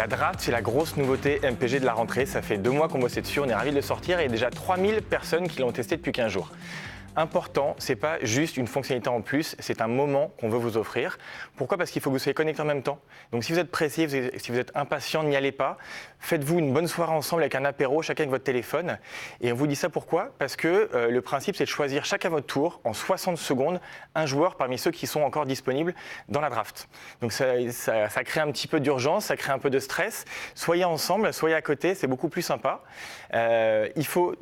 La draft, c'est la grosse nouveauté MPG de la rentrée. Ça fait 2 mois qu'on bossait dessus, on est ravis de le sortir et il y a déjà 3000 personnes qui l'ont testé depuis 15 jours. Important, c'est pas juste une fonctionnalité en plus, c'est un moment qu'on veut vous offrir. Pourquoi ? Parce qu'il faut que vous soyez connectés en même temps. Donc si vous êtes pressé, si vous êtes impatient, n'y allez pas. Faites-vous une bonne soirée ensemble avec un apéro, chacun avec votre téléphone. Et on vous dit ça pourquoi ? Parce que le principe, c'est de choisir chacun à votre tour, en 60 secondes, un joueur parmi ceux qui sont encore disponibles dans la draft. Donc ça crée un petit peu d'urgence, ça crée un peu de stress. Soyez ensemble, soyez à côté, c'est beaucoup plus sympa. Il faut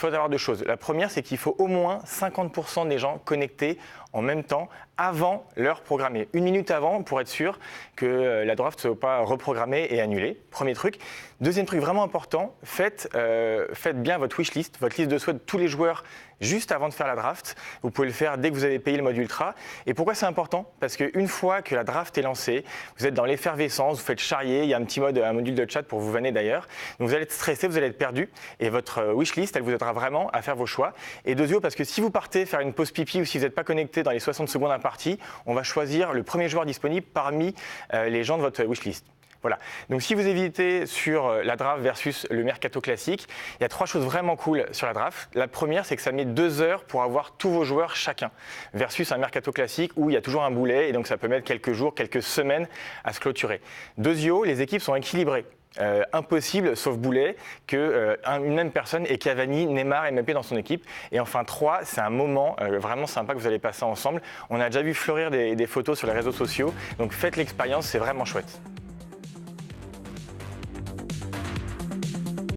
avoir deux choses. La première, c'est qu'il faut au moins 50% des gens connectés en même temps avant l'heure programmée. 1 minute avant pour être sûr que la draft ne soit pas reprogrammée et annulée. Premier truc. Deuxième truc vraiment important, faites bien votre wishlist, votre liste de souhaits de tous les joueurs juste avant de faire la draft. Vous pouvez le faire dès que vous avez payé le mode ultra. Et pourquoi c'est important ? Parce qu'une fois que la draft est lancée, vous êtes dans l'effervescence, vous faites charrier, il y a un module de chat pour vous vanner d'ailleurs. Donc vous allez être stressé, vous allez être perdu et votre wishlist, elle vous aidera vraiment à faire vos choix. Et deuxièmement, parce que si vous partez faire une pause pipi ou si vous n'êtes pas connecté dans les 60 secondes imparties, on va choisir le premier joueur disponible parmi les gens de votre wishlist. Voilà. Donc si vous hésitez sur la draft versus le mercato classique, il y a 3 choses vraiment cool sur la draft. La première, c'est que ça met 2 heures pour avoir tous vos joueurs chacun, versus un mercato classique où il y a toujours un boulet et donc ça peut mettre quelques jours, quelques semaines à se clôturer. Deuxièmement, les équipes sont équilibrées. Impossible, sauf Boulet, qu'une même personne ait Cavani, Neymar et Mbappé dans son équipe. Et enfin 3, c'est un moment vraiment sympa que vous allez passer ensemble. On a déjà vu fleurir des photos sur les réseaux sociaux, donc faites l'expérience, c'est vraiment chouette.